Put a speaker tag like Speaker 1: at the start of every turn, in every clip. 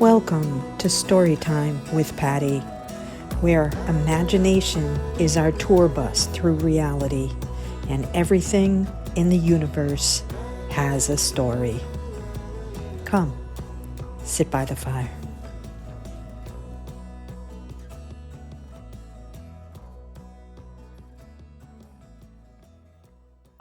Speaker 1: Welcome to Storytime with Patti, where imagination is our tour bus through reality, and everything in the universe has a story. Come, sit by the fire.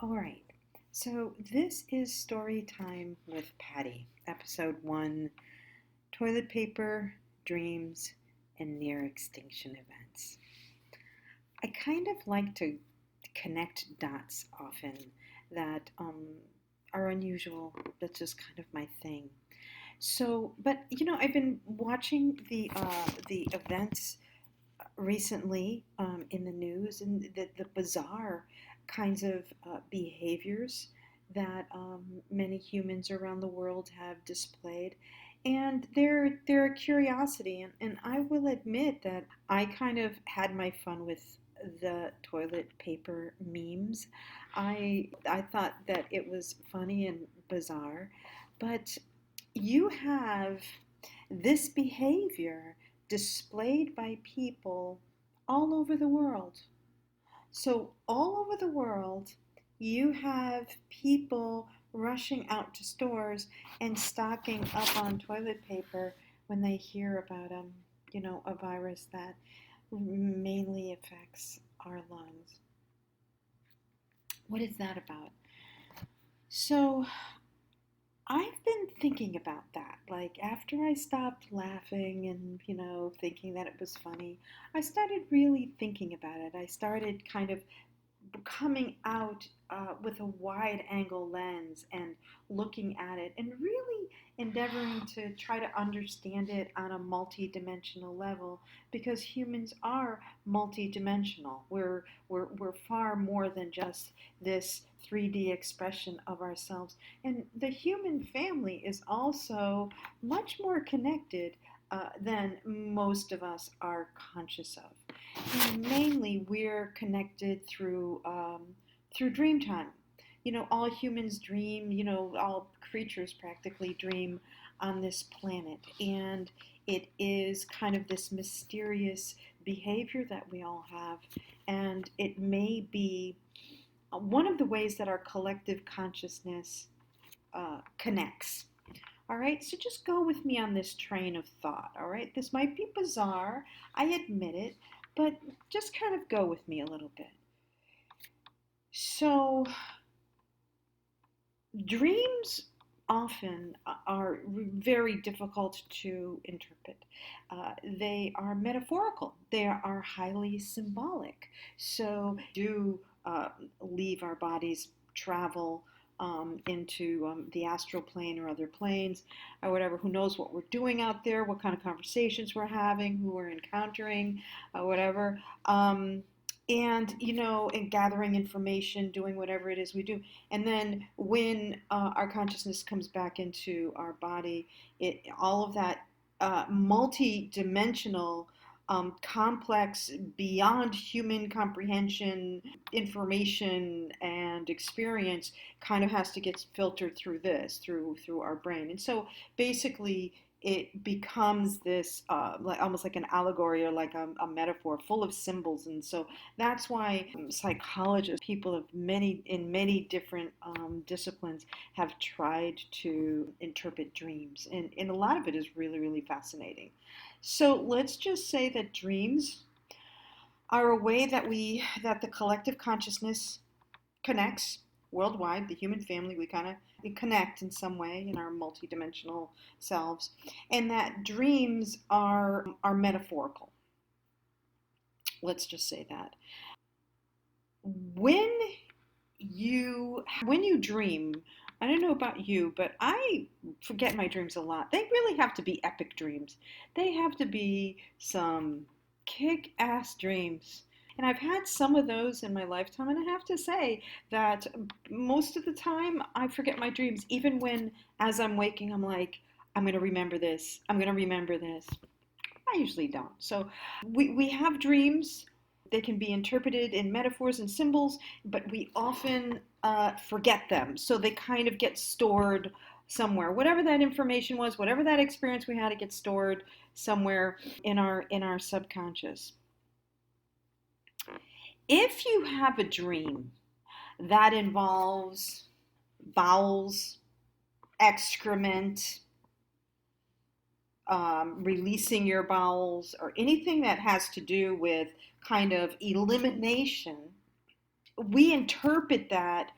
Speaker 1: All right, so this is Storytime with Patti, episode 1, Toilet Paper, Dreams, and Near Extinction Events. I kind of like to connect dots often that are unusual. That's just kind of my thing. So, but I've been watching the events recently in the news and the bizarre kinds of behaviors that many humans around the world have displayed. And they're a curiosity, and I will admit that I kind of had my fun with the toilet paper memes. I thought that it was funny and bizarre, but you have this behavior displayed by people all over the world. So, all over the world, you have people rushing out to stores and stocking up on toilet paper when they hear about a virus that mainly affects our lungs. What is that about? So, I've been thinking about that. Like, after I stopped laughing and, thinking that it was funny, I started really thinking about it. I started kind of coming out with a wide angle lens and looking at it and really endeavoring to try to understand it on a multi-dimensional level, because humans are multi-dimensional. We're far more than just this 3D expression of ourselves. And the human family is also much more connected than most of us are conscious of. And mainly, we're connected through dream time. All humans dream. All creatures practically dream on this planet, and it is kind of this mysterious behavior that we all have, and it may be one of the ways that our collective consciousness connects. All right, so just go with me on this train of thought. All right, this might be bizarre, I admit it, but just kind of go with me a little bit. So, dreams often are very difficult to interpret. They are metaphorical, they are highly symbolic. So, do leave our bodies, travel into the astral plane or other planes or whatever. Who knows what we're doing out there, what kind of conversations we're having, who we're encountering, whatever. And gathering information, doing whatever it is we do. And then when our consciousness comes back into our body, all of that multi-dimensional, complex, beyond human comprehension information and experience kind of has to get filtered through through our brain. And so basically, it becomes this like almost like an allegory or like a metaphor full of symbols. And so that's why psychologists, people of many different disciplines, have tried to interpret dreams, and a lot of it is really fascinating. So let's just say that dreams are a way that the collective consciousness connects worldwide. The human family, we kind of connect in some way in our multidimensional selves, and that dreams are metaphorical. Let's just say that when you dream, I don't know about you, but I forget my dreams a lot. They really have to be epic dreams. They have to be some kick-ass dreams. And I've had some of those in my lifetime, and I have to say that most of the time I forget my dreams, even when, as I'm waking, I'm like, I'm going to remember this. I'm going to remember this. I usually don't. So we have dreams. They can be interpreted in metaphors and symbols, but we often forget them. So they kind of get stored somewhere. Whatever that information was, whatever that experience we had, it gets stored somewhere in our subconscious. If you have a dream that involves bowels, excrement, releasing your bowels, or anything that has to do with kind of elimination, we interpret that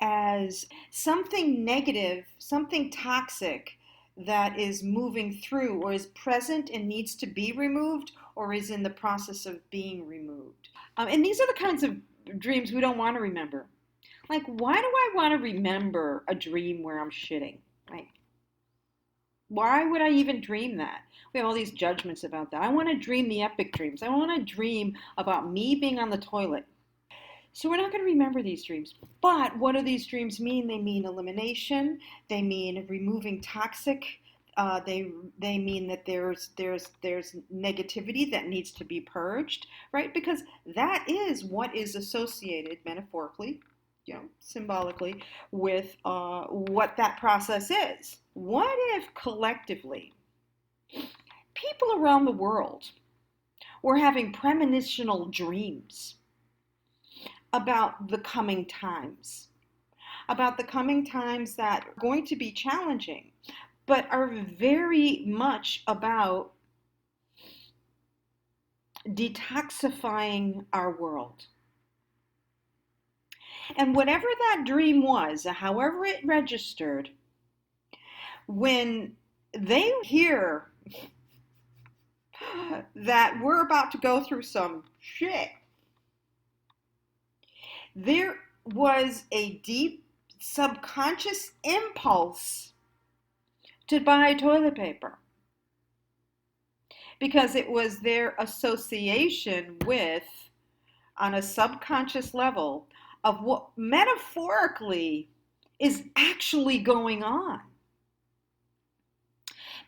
Speaker 1: as something negative, something toxic that is moving through or is present and needs to be removed or is in the process of being removed. And these are the kinds of dreams we don't want to remember. Like, why do I want to remember a dream where I'm shitting? Right? Why would I even dream that? We have all these judgments about that. I want to dream the epic dreams. I want to dream about me being on the toilet. So we're not going to remember these dreams. But what do these dreams mean? They mean elimination. They mean removing toxic. They mean that there's negativity that needs to be purged, right? Because that is what is associated metaphorically, symbolically, with what that process is. What if collectively people around the world were having premonitional dreams about the coming times, that are going to be challenging, but are very much about detoxifying our world? And whatever that dream was, however it registered, when they hear that we're about to go through some shit, there was a deep subconscious impulse to buy toilet paper because it was their association with, on a subconscious level, of what metaphorically is actually going on.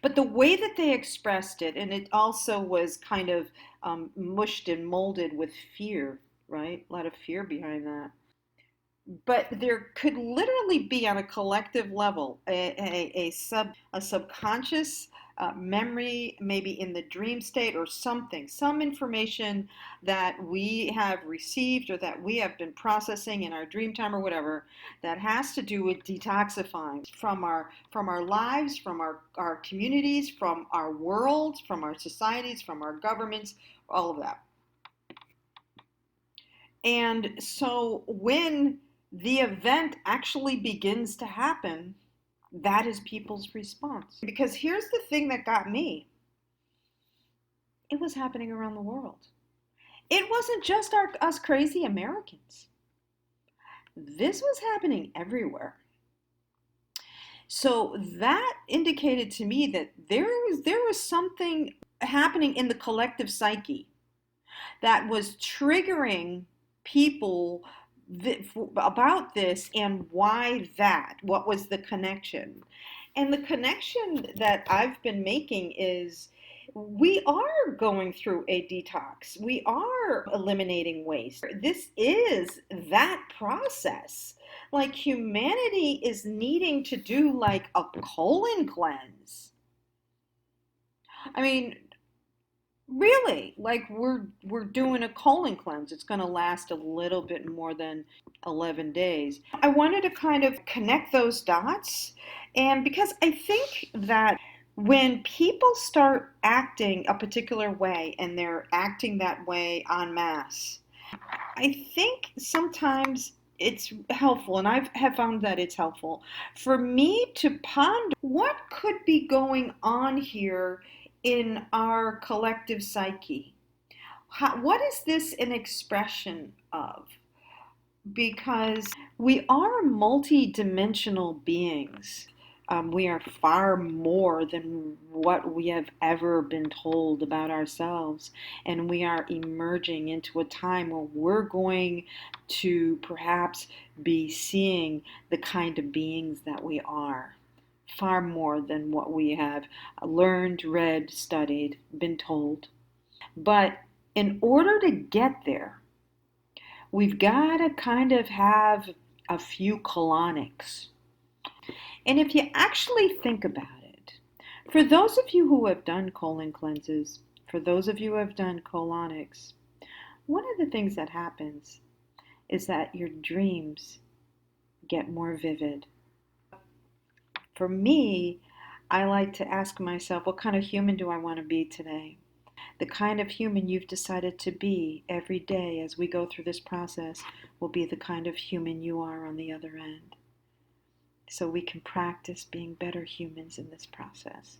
Speaker 1: But the way that they expressed it, and it also was kind of mushed and molded with fear, right? A lot of fear behind that. But there could literally be, on a collective level, a subconscious memory, maybe in the dream state or something, some information that we have received or that we have been processing in our dream time or whatever, that has to do with detoxifying from our lives, from our communities, from our world, from our societies, from our governments, all of that. And so when the event actually begins to happen, that is people's response. Because here's the thing that got me. It was happening around the world. It wasn't just us crazy Americans. This was happening everywhere. So that indicated to me that there was something happening in the collective psyche that was triggering people about this, and why that? What was the connection? And the connection that I've been making is we are going through a detox. We are eliminating waste. This is that process. Like, humanity is needing to do like a colon cleanse. I mean, really, like we're doing a colon cleanse. It's going to last a little bit more than 11 days. I wanted to kind of connect those dots, and because I think that when people start acting a particular way, and they're acting that way en masse, I think sometimes it's helpful, and I have found that it's helpful for me to ponder what could be going on here in our collective psyche. What is this an expression of? Because we are multi-dimensional beings. We are far more than what we have ever been told about ourselves. And we are emerging into a time where we're going to perhaps be seeing the kind of beings that we are. Far more than what we have learned, read, studied, been told. But in order to get there, we've got to kind of have a few colonics. And if you actually think about it, for those of you who have done colon cleanses, for those of you who have done colonics, one of the things that happens is that your dreams get more vivid. For me, I like to ask myself, what kind of human do I want to be today? The kind of human you've decided to be every day as we go through this process will be the kind of human you are on the other end. So we can practice being better humans in this process.